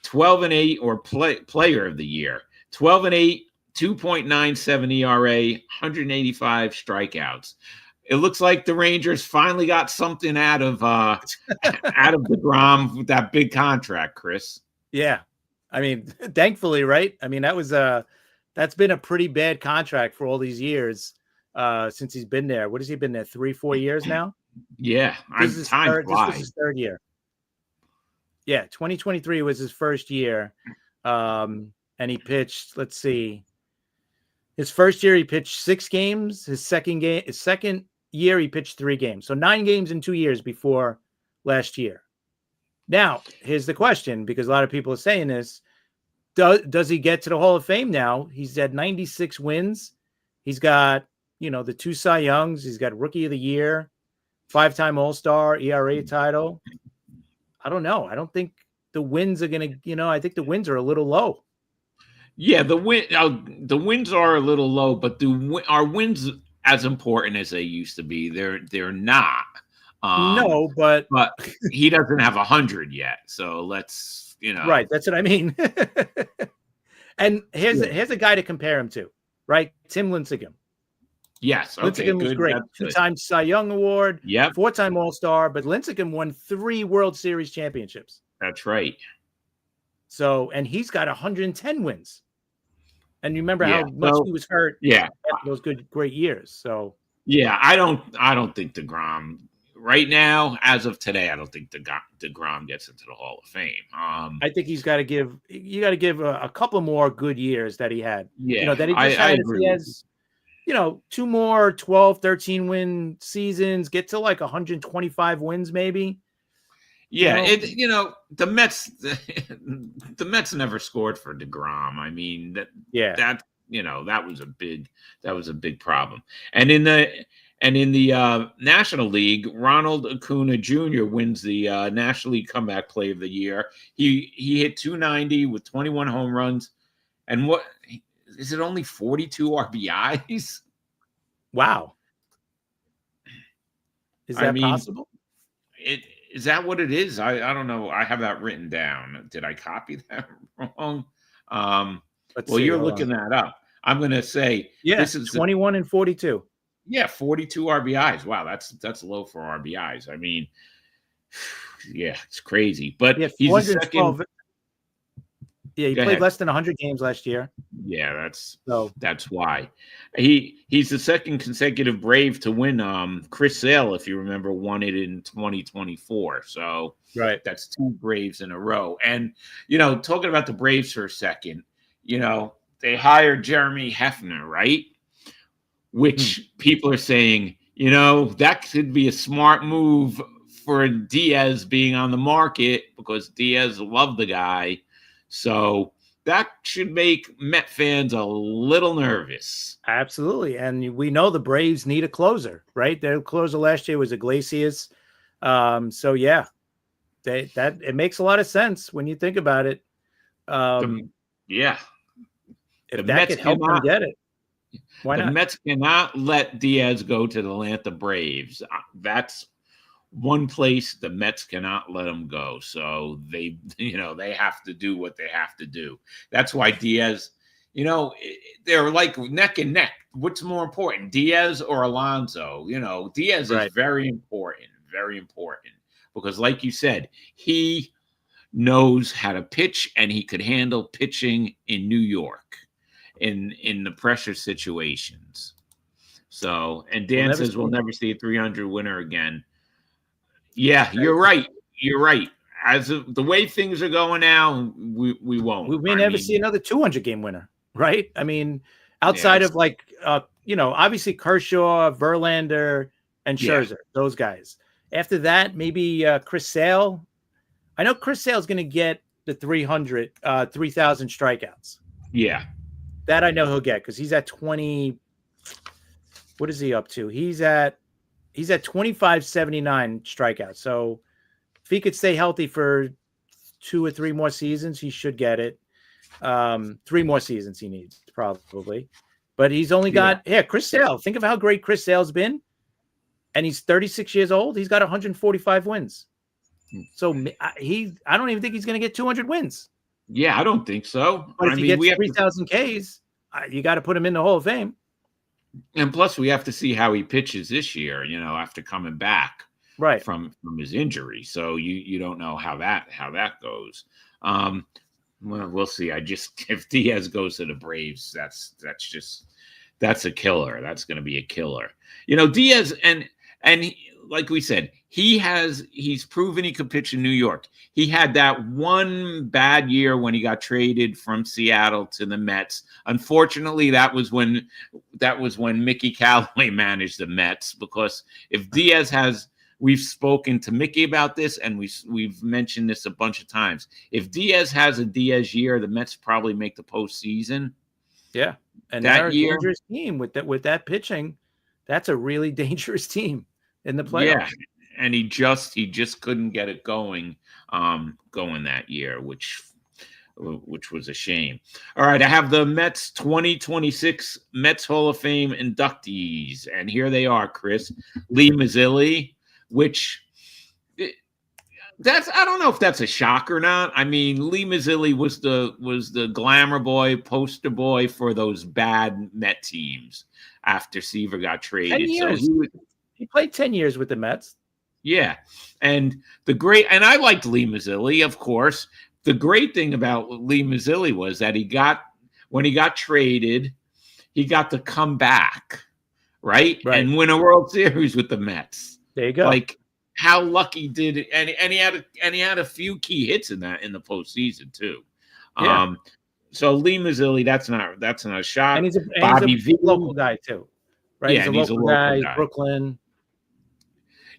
12-8, or Player of the Year, 12-8, 2.97 ERA, 185 strikeouts. It looks like the Rangers finally got something out of deGrom with that big contract, Chris. Yeah, I mean, thankfully, right? I mean, that's been a pretty bad contract for all these years since he's been there. What has he been there? 3-4 years now? Yeah. This was his third year. Yeah. 2023 was his first year. And he pitched, let's see, His first year, he pitched 6 games. His second year, he pitched 3 games. So 9 games in 2 years before last year. Now, here's the question, because a lot of people are saying this. Does he get to the Hall of Fame now? He's had 96 wins. He's got, the 2 Cy Youngs. He's got Rookie of the Year, 5-time All-Star, ERA title. I don't know. I don't think the wins are going to, I think the wins are a little low. Yeah, the wins are a little low, but are wins as important as they used to be? They're not. No, but he doesn't have 100 yet. So let's, Right, that's what I mean. And here's a guy to compare him to, right? Tim Lincecum. Yes, okay, Lincecum was great. 2-time Cy Young Award, 4-time All-Star, but Lincecum won 3 World Series championships. That's right. So, and he's got 110 wins. And you remember how much he was hurt after those great years. So yeah, I don't think DeGrom right now, as of today, I don't think DeGrom gets into the Hall of Fame. I think you got to give a couple more good years that he had. Yeah, that he just had. If he has, 2 more 12, 13 win seasons, get to like 125 wins maybe. Yeah, the Mets, the Mets never scored for DeGrom. I mean that was a big problem. And in the National League, Ronald Acuna Jr. wins the National League Comeback Player of the Year. He hit 290 with 21 home runs, and what is it? Only 42 RBIs. Wow, is that possible? Is that what it is? I don't know. I have that written down. Did I copy that wrong? You're looking that up. I'm going to say this is 21 and 42. Yeah, 42 RBIs. Wow, that's low for RBIs. I mean, yeah, it's crazy. But he's the second. Yeah, he played less than 100 games last year. Yeah, that's why. He's the second consecutive Brave to win. Chris Sale, if you remember, won it in 2024. So that's 2 Braves in a row. And talking about the Braves for a second, they hired Jeremy Hefner, right? Which people are saying, that could be a smart move for Diaz being on the market because Diaz loved the guy. So that should make Met fans a little nervous. Absolutely. And we know the Braves need a closer, right? Their closer last year was Iglesias. So yeah, it makes a lot of sense when you think about it. If that could help them get it. Why not? The Mets cannot let Diaz go to the Atlanta Braves. That's one place the Mets cannot let him go. So they have to do what they have to do. That's why Diaz, they're like neck and neck. What's more important, Diaz or Alonso? Diaz is very important, because like you said, he knows how to pitch and he could handle pitching in New York in the pressure situations. So, and Dan says we'll never see a 300 winner again. Yeah, you're right. As of the way things are going now, we won't. We may never see another 200 game winner, right? I mean, outside of obviously Kershaw, Verlander, and Scherzer, those guys. After that, maybe Chris Sale. I know Chris Sale is going to get the 3,000 strikeouts. Yeah. That I know he'll get because he's at 20. What is he up to? He's at 2579 strikeouts. So if he could stay healthy for 2 or 3 more seasons, he should get it. 3 more seasons he needs probably, but he's only got Chris Sale. Think of how great Chris Sale's been, and he's 36 years old. He's got 145 wins. So I don't even think he's going to get 200 wins. Yeah, I don't think so. But if he gets 3,000 Ks, you got to put him in the Hall of Fame. And plus, we have to see how he pitches this year, after coming back from his injury. So you don't know how that goes. Well, we'll see. If Diaz goes to the Braves, that's a killer. That's going to be a killer. Diaz and like we said, he's proven he could pitch in New York. He had that one bad year when he got traded from Seattle to the Mets. Unfortunately, that was when Mickey Callaway managed the Mets, because if Diaz has, we've spoken to Mickey about this, and we've mentioned this a bunch of times. If Diaz has a Diaz year, the Mets probably make the postseason. Yeah, and That they're a year, dangerous team with that pitching. That's a really dangerous team in the playoffs. yeah, and he just couldn't get it going that year, which was a shame. All right, I have the Mets 2026 Mets Hall of Fame inductees, and here they are, Chris. Lee Mazzilli, which I don't know if that's a shock or not. I mean, Lee Mazzilli was the glamour boy, poster boy for those bad Met teams after Seaver got 10 traded. years. So he played 10 years with the Mets. yeah. And I liked Lee Mazzilli, of course. The great thing about Lee Mazzilli was that when he got traded, he got to come back, right? And win a World Series with the Mets. There you go. Like, how lucky did it? And he had a few key hits in the postseason too. Yeah. So Lee Mazzilli, that's not a shock. And he's Bobby a V, local guy too, right? Yeah, he's a local guy, Brooklyn.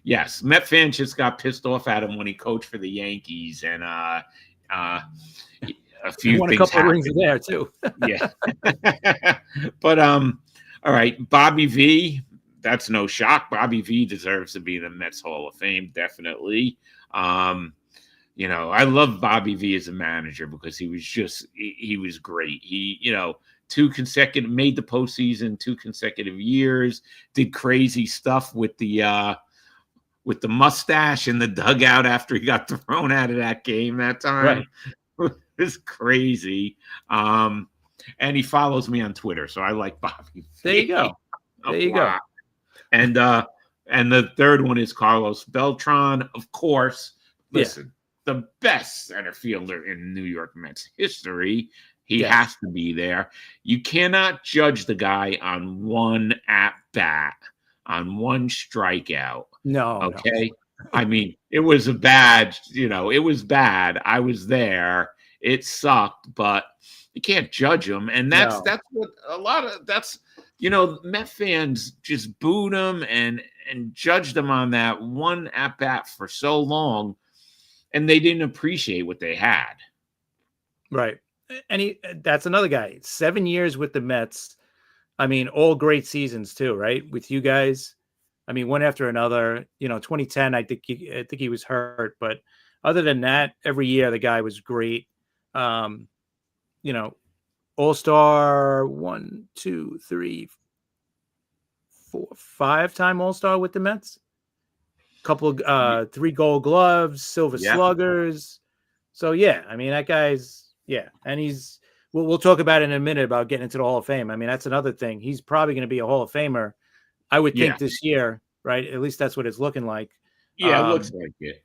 Yes, Met fans just got pissed off at him when he coached for the Yankees, and a few won things a couple happened. rings there too. Yeah, but all right, Bobby V. That's no shock. Bobby V deserves to be in the Mets Hall of Fame, definitely. I love Bobby V as a manager because he was great. He, made the postseason 2 consecutive years, did crazy stuff with the mustache in the dugout after he got thrown out of that game that time. Right. It was crazy. And he follows me on Twitter, so I like Bobby. There you go. There you go. And the third one is Carlos Beltran, of course. Listen, the best center fielder in New York Mets history. He has to be there. You cannot judge the guy on one at bat, on one strikeout. No. Okay. No. I mean, it was bad. It was bad. I was there. It sucked, but you can't judge him. And that's what Met fans just booed him and judged him on that one at bat for so long, and they didn't appreciate what they had. Right. And that's another guy. 7 years with the Mets. I mean, all great seasons too, right? With you guys. I mean, one after another. 2010, I think he was hurt, but other than that, every year the guy was great. All-Star 1, 2, 3, 4, 5-time All-Star with the Mets. Couple of 3 Gold Gloves, Silver Sluggers. So I mean that guy's and we'll talk about it in a minute about getting into the Hall of Fame. I mean that's another thing. He's probably going to be a Hall of Famer, I would think this year, right? At least that's what it's looking like. Yeah, it looks like it.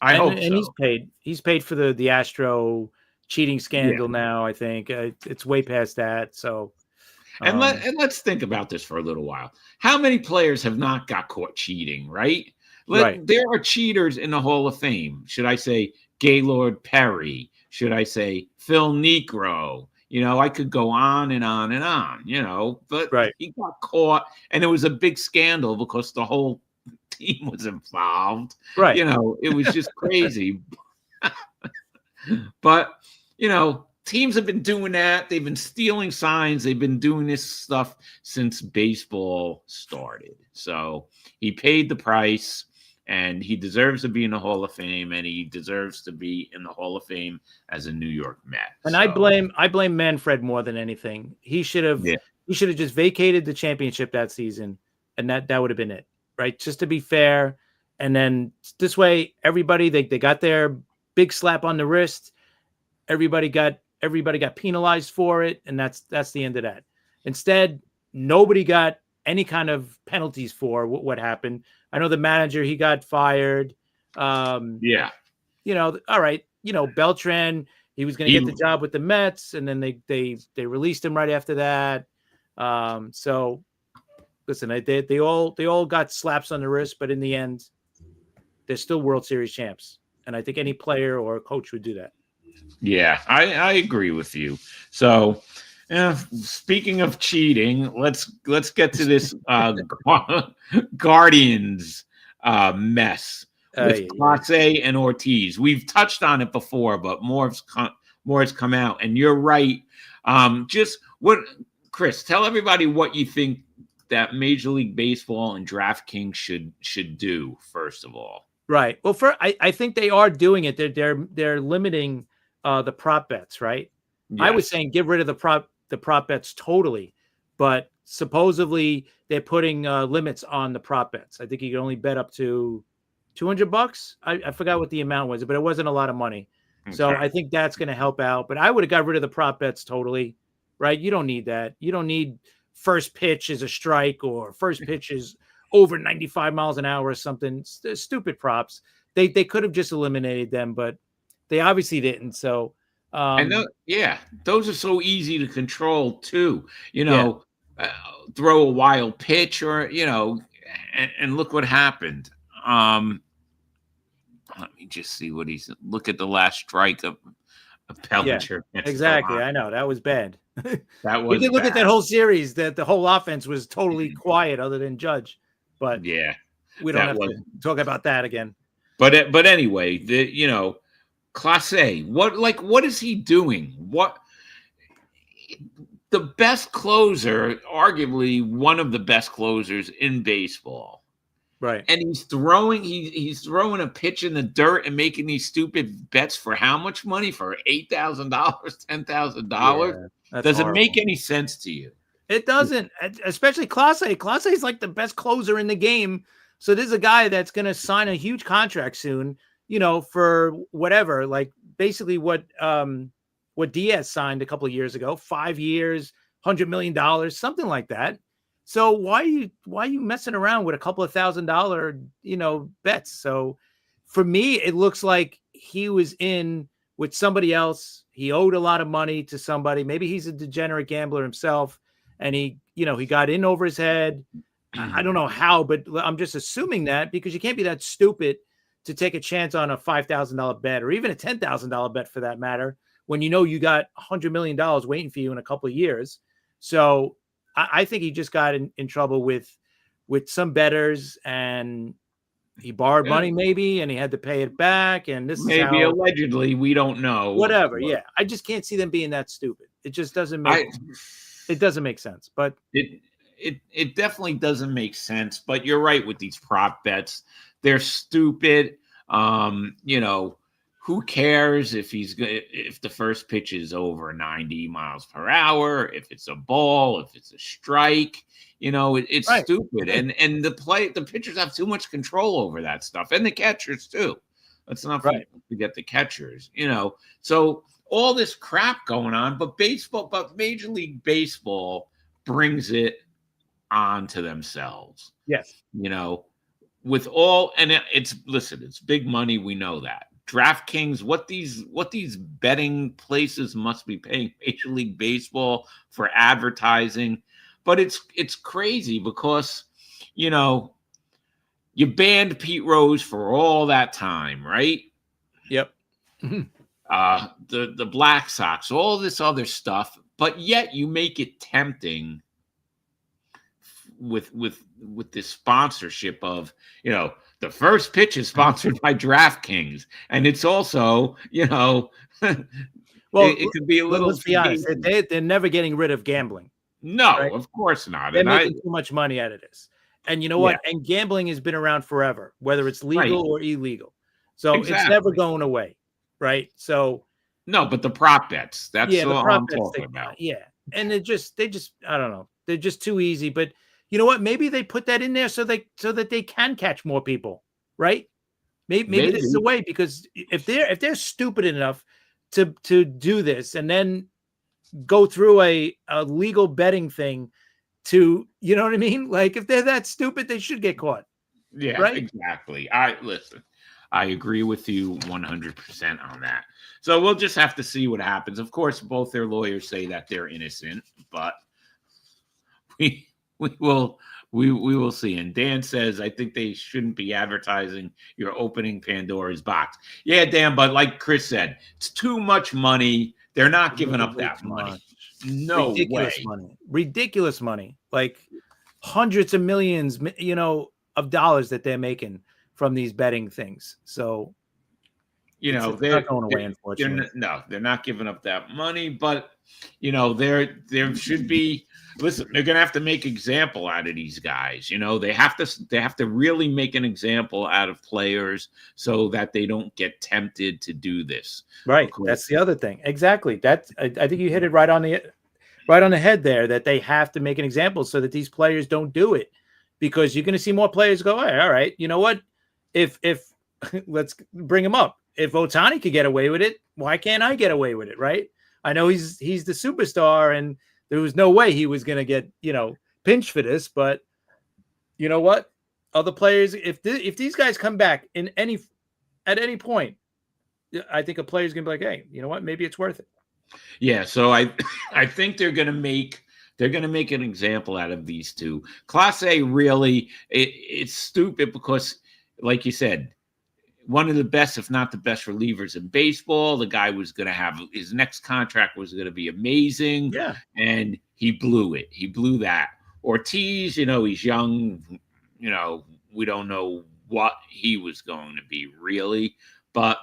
I hope so. And he's paid for the Astro cheating scandal now. I think it's way past that. So, and let's think about this for a little while. How many players have not got caught cheating? Right. There are cheaters in the Hall of Fame. Should I say Gaylord Perry? Should I say Phil Niekro? I could go on and on and on. But he got caught, and it was a big scandal because the whole team was involved. Right. It was just crazy. But, teams have been doing that. They've been stealing signs. They've been doing this stuff since baseball started. So he paid the price, and he deserves to be in the Hall of Fame, and he deserves to be in the Hall of Fame as a New York Met. And I blame Manfred more than anything. He should have just vacated the championship that season, and that would have been it. Right, just to be fair, and then this way, everybody they got their big slap on the wrist. Everybody got penalized for it, and that's the end of that. Instead, nobody got any kind of penalties for what happened. I know the manager, he got fired. All right. Beltran, he was going to get the job with the Mets, and then they released him right after that. So listen, they all got slaps on the wrist, but in the end, they're still World Series champs. And I think any player or coach would do that. Yeah, I agree with you. So, speaking of cheating, let's get to this Guardians mess with Clase and Ortiz. We've touched on it before, but more has come out. And you're right. Just what, Chris? Tell everybody what you think that Major League Baseball and DraftKings should do first of all. Right. Well, I think they are doing it. They're limiting the prop bets, right? Yes. I was saying get rid of the prop bets totally, but supposedly they're putting limits on the prop bets. I think you can only bet up to $200. I forgot what the amount was, but it wasn't a lot of money. Okay. So I think that's going to help out. But I would have got rid of the prop bets totally, right? You don't need that. You don't need first pitch is a strike or first pitch is over 95 miles an hour or something. Stupid props. They could have just eliminated them, but they obviously didn't. So, those are so easy to control too. Throw a wild pitch or and look what happened. Let me just see what look at the last strike of Bellinger. Yeah, exactly. I know that was bad. That was. We did look at that whole series. That the whole offense was totally quiet, other than Judge. But yeah, we don't have to talk about that again. But anyway, Clase, what is he doing? What the best closer, arguably one of the best closers in baseball, right? And he's throwing a pitch in the dirt and making these stupid bets for how much money? For $8,000, $10,000? Does it make any sense to you? It doesn't, especially Clase. Clase is like the best closer in the game. So this is a guy that's going to sign a huge contract soon, for whatever, like basically what Diaz signed a couple of years ago, 5 years, $100 million, something like that. So why are you messing around with a couple of $1,000, bets? So for me, it looks like he was in with somebody else. He owed a lot of money to somebody. Maybe he's a degenerate gambler himself. And he got in over his head. I don't know how, but I'm just assuming that because you can't be that stupid to take a chance on a $5,000 bet or even a $10,000 bet for that matter, when you got $100 million waiting for you in a couple of years. So I think he just got in trouble with some bettors and he borrowed money maybe, and he had to pay it back. And this maybe is allegedly, we don't know. Whatever. Yeah. I just can't see them being that stupid. It just doesn't make it doesn't make sense, but it definitely doesn't make sense. But you're right with these prop bets; they're stupid. Who cares if the first pitch is over 90 miles per hour? If it's a ball, if it's a strike, it's right. Stupid. And the pitchers have too much control over that stuff, and the catchers too. Let's not forget the catchers. So. All this crap going on, but Major League Baseball brings it on to themselves. Yes. With all, and it's big money. We know that. DraftKings, what these betting places must be paying Major League Baseball for advertising. But it's crazy because, you banned Pete Rose for all that time, right? Yep. The Black Sox, all this other stuff, but yet you make it tempting with this sponsorship of, the first pitch is sponsored by DraftKings, and it's also, well, it could be a little. Let's be honest, they're never getting rid of gambling. No, right? Of course not. They're making too much money out of this, and you know what? And gambling has been around forever, whether it's legal or illegal. So it's never going away. Right. So no, but the prop bets, that's what I'm talking about. Yeah. And they just, I don't know. They're just too easy. But you know what? Maybe they put that in there so that they can catch more people. Right. Maybe this is a way, because if they're stupid enough to do this and then go through a legal betting thing to, you know what I mean? Like if they're that stupid, they should get caught. Yeah, right? Exactly. Listen. I agree with you 100% on that. So we'll just have to see what happens. Of course, both their lawyers say that they're innocent, but we will we will see. And Dan says, I think they shouldn't be advertising you're opening Pandora's box. Yeah, Dan, but like Chris said, it's too much money. They're not giving up Way that too money. much. No Ridiculous way. money. Ridiculous money. Like hundreds of millions, of dollars that they're making from these betting things. So, It's they're not going away, unfortunately. They're not giving up that money, but there should be. Listen, they're going to have to make example out of these guys. They have to really make an example out of players so that they don't get tempted to do this. Right. That's the other thing. Exactly. I think you hit it right on the head there, that they have to make an example so that these players don't do it, because you're going to see more players go, hey, all right, you know what? If let's bring him up. If Ohtani could get away with it, why can't I get away with it? Right. I know he's the superstar and there was no way he was going to get, pinched for this, but you know what? Other players, if these guys come back at any point, I think a player's going to be like, hey, you know what? Maybe it's worth it. Yeah. So I think they're going to make an example out of these two. Class A, really, it's stupid because, like you said, one of the best, if not the best, relievers in baseball. The guy was going to have his next contract was going to be amazing. Yeah. And he blew it. He blew that. Ortiz, he's young. We don't know what he was going to be really, but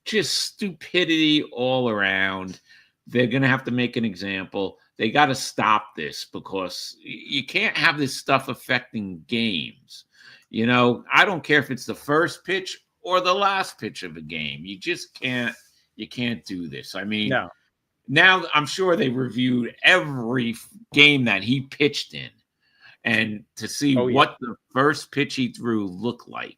just stupidity all around. They're going to have to make an example. They got to stop this because you can't have this stuff affecting games. I don't care if it's the first pitch or the last pitch of a game. You just can't do this. I mean, no. Now I'm sure they reviewed every game that he pitched in and to see what the first pitch he threw looked like.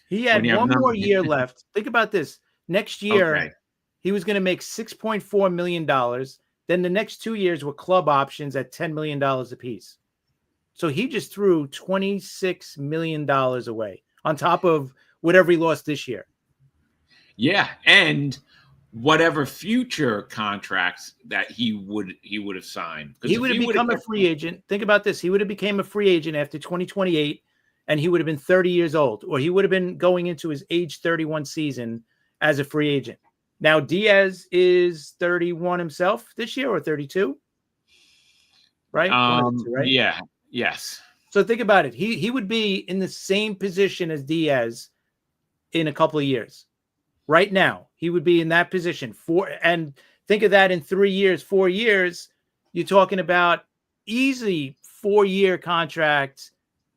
He had one more year left. Think about this. Next year, he was going to make $6.4 million. Then the next 2 years were club options at $10 million apiece. So he just threw $26 million away on top of whatever he lost this year. Yeah. And whatever future contracts that he would have signed. He would have become a free agent. Think about this. He would have became a free agent after 2028, and he would have been 30 years old, or he would have been going into his age 31 season as a free agent. Now, Diaz is 31 himself this year, or 32, right? Right? Yeah. Yes. So think about it. He would be in the same position as Diaz in a couple of years. Right now, he would be in that position. And think of that in 3 years, 4 years, you're talking about easy 4-year contract,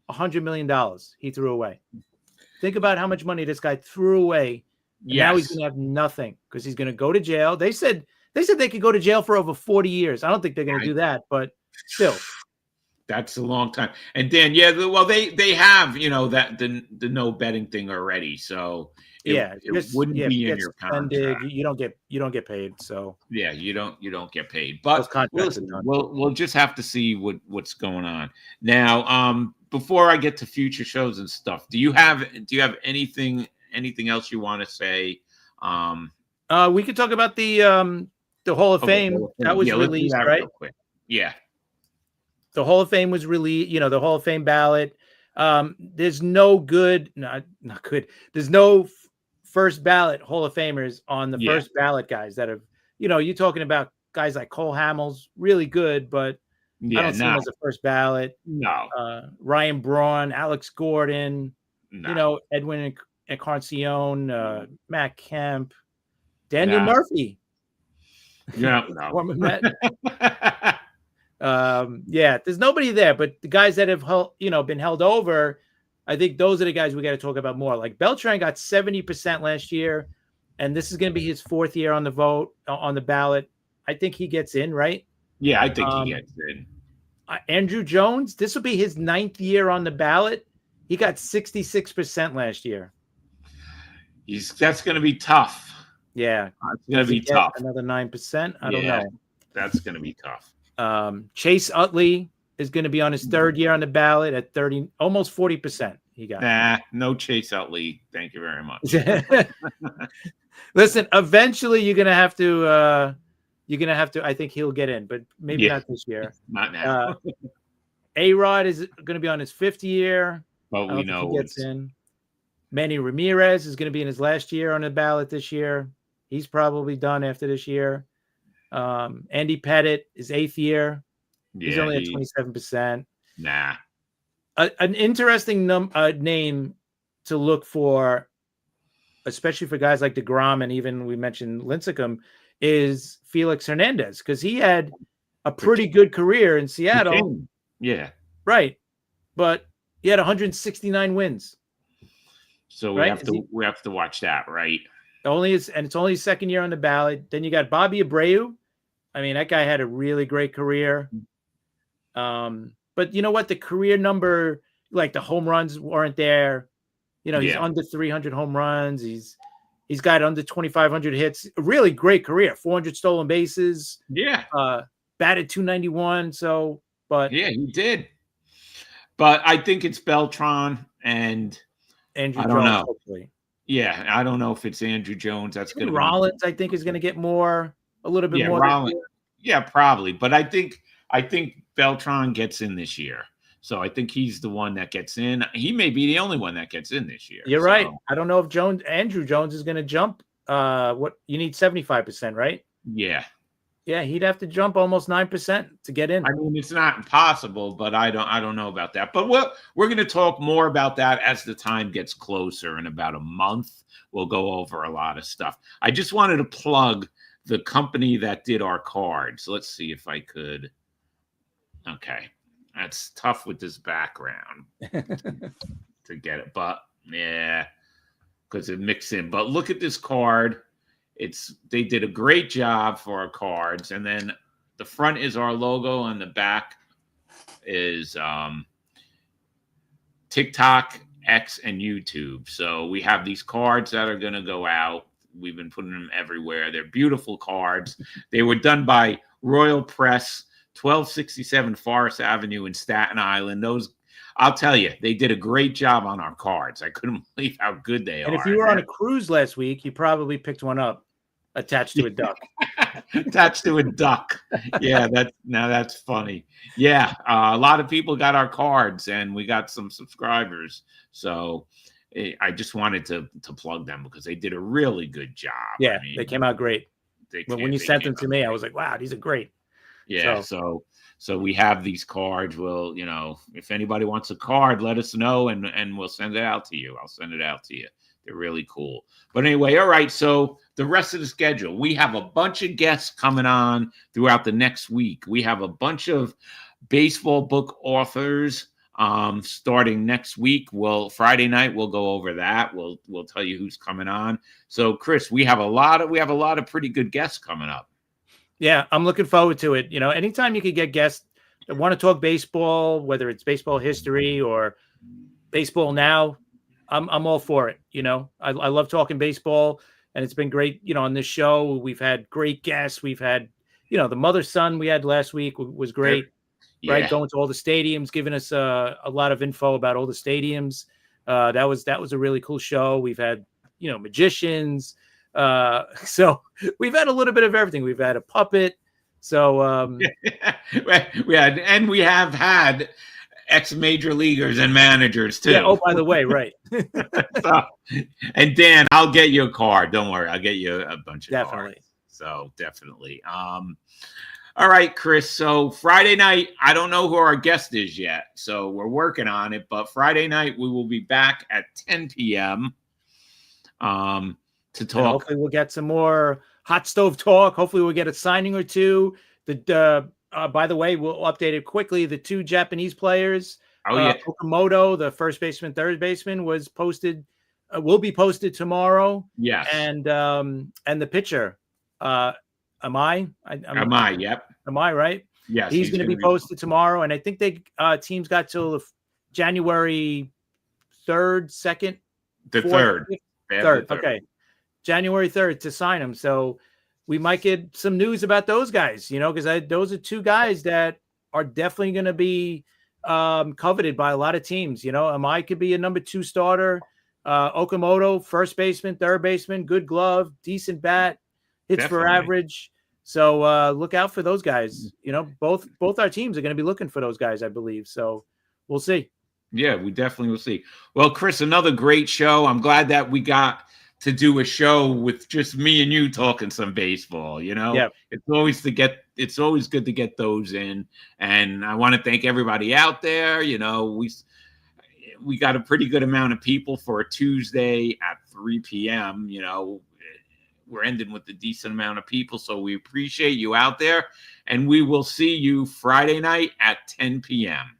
$100 million he threw away. Think about how much money this guy threw away. Now he's going to have nothing because he's going to go to jail. They said they could go to jail for over 40 years. I don't think they're going to do that, but still. That's a long time. And Dan, they have, that the no betting thing already. So it wouldn't be in your contract. You don't get paid. So yeah, you don't get paid. But listen, we'll just have to see what's going on. Now, before I get to future shows and stuff, do you have anything else you want to say? We could talk about the Hall of Fame that was released, right? Yeah. The Hall of Fame was released, the Hall of Fame ballot. There's no good, not good. There's no first ballot Hall of Famers on the first ballot guys that have, you're talking about guys like Cole Hamels, really good, but I don't see him as a first ballot. No. Ryan Braun, Alex Gordon, Edwin Encarnacion, Matt Kemp, Daniel Murphy. Yeah, no. There's nobody there, but the guys that have been held over, I think those are the guys we got to talk about more. Like Beltran got 70% last year, and this is going to be his 4th year on the ballot. I think he gets in, right? Yeah, I think he gets in. Andrew Jones, this will be his 9th year on the ballot. He got 66% last year. That's going to be tough. Yeah, it's going to be tough. Another 9%. I don't know. That's going to be tough. Chase Utley is going to be on his 3rd year on the ballot at 30, almost 40%. He got no Chase Utley. Thank you very much. Listen, eventually you're going to have to. I think he'll get in, but maybe not this year. Not now. A-Rod is going to be on his 5th year. But I don't we think he know gets in. Manny Ramirez is going to be in his last year on the ballot this year. He's probably done after this year. Andy Pettit is 8th year. He's only at 27%. Nah. An interesting name to look for, especially for guys like DeGrom and even we mentioned Lincecum, is Felix Hernandez, because he had a pretty good career in Seattle. Yeah. Right. But he had 169 wins. So we have to watch that, right? It's only his 2nd year on the ballot. Then you got Bobby Abreu. I mean, that guy had a really great career. But you know what? The career number, like the home runs weren't there. You know, he's under 300 home runs. He's got under 2,500 hits. A really great career. 400 stolen bases. Yeah. Batted 291. So, but yeah, he did. But I think it's Beltran and Andrew I don't Jones, know. hopefully. Yeah, I don't know if it's Andrew Jones. That's going to be Rollins. I think is going to get a little bit more. Rollins. Yeah, probably. But I think Beltran gets in this year. So I think he's the one that gets in. He may be the only one that gets in this year. You're right. I don't know if Andrew Jones is going to jump. What you need 75%, right? Yeah. Yeah, he'd have to jump almost 9% to get in. I mean, it's not impossible, but I don't know about that. But we're going to talk more about that as the time gets closer. In about a month, we'll go over a lot of stuff. I just wanted to plug the company that did our cards. Let's see if I could. Okay. That's tough with this background to get it. But yeah, because it mixed in. But look at this card. They did a great job for our cards. And then the front is our logo and the back is TikTok, X, and YouTube. So we have these cards that are going to go out. We've been putting them everywhere. They're beautiful cards. They were done by Royal Press, 1267 Forest Avenue in Staten Island. I'll tell you, they did a great job on our cards. I couldn't believe how good they are. And if you were on a cruise last week, you probably picked one up attached to a duck. Attached to a duck. Yeah, that's funny. Yeah, a lot of people got our cards, and we got some subscribers. So I just wanted to plug them because they did a really good job. Yeah, I mean, they came out great. When you sent them to me, I was like, wow, these are great. Yeah, so we have these cards. Well, if anybody wants a card, let us know, and we'll send it out to you. I'll send it out to you. They're really cool. But anyway, all right, so the rest of the schedule. We have a bunch of guests coming on throughout the next week. We have a bunch of baseball book authors starting next week. Friday night we'll go over that. We'll tell you who's coming on. So Chris, we have a lot of pretty good guests coming up. Yeah, I'm looking forward to it. Anytime you could get guests that want to talk baseball, whether it's baseball history or baseball now, I'm all for it. I love talking baseball, and it's been great. On this show, we've had great guests. We've had, the mother-son we had last week was great, right? Going to all the stadiums, giving us a lot of info about all the stadiums. That was a really cool show. We've had, magicians. So we've had a little bit of everything. We've had a puppet. So we have had ex-major leaguers and managers too. Yeah. Oh, by the way, right. And Dan, I'll get you a card. Don't worry, I'll get you a bunch of definitely. Cards. So definitely. All right, Chris. So Friday night, I don't know who our guest is yet, so we're working on it. But Friday night, we will be back at 10 p.m. To talk. And hopefully, we'll get some more hot stove talk. Hopefully, we'll get a signing or two. By the way, we'll update it quickly. The 2 Japanese players, Okamoto, the first baseman, third baseman, will be posted tomorrow. Yes, and the pitcher, Imia. Yep. Imia, right? Yes, he's going to be posted tomorrow, and I think teams got till January 3rd, 2nd, the 4th, 3rd. Okay, January 3rd to sign them. So we might get some news about those guys, because those are 2 guys that are definitely going to be coveted by a lot of teams. Imia could be a number 2 starter. Okamoto, first baseman, third baseman, good glove, decent bat, hits for average. So look out for those guys. You know, both our teams are going to be looking for those guys, I believe. So we'll see. Yeah, we definitely will see. Well, Chris, another great show. I'm glad that we got to do a show with just me and you talking some baseball. You know, Yeah. it's always good to get those in. And I want to thank everybody out there. You know, we got a pretty good amount of people for a Tuesday at 3 p.m. You know, we're ending with a decent amount of people, so we appreciate you out there. And we will see you Friday night at 10 p.m.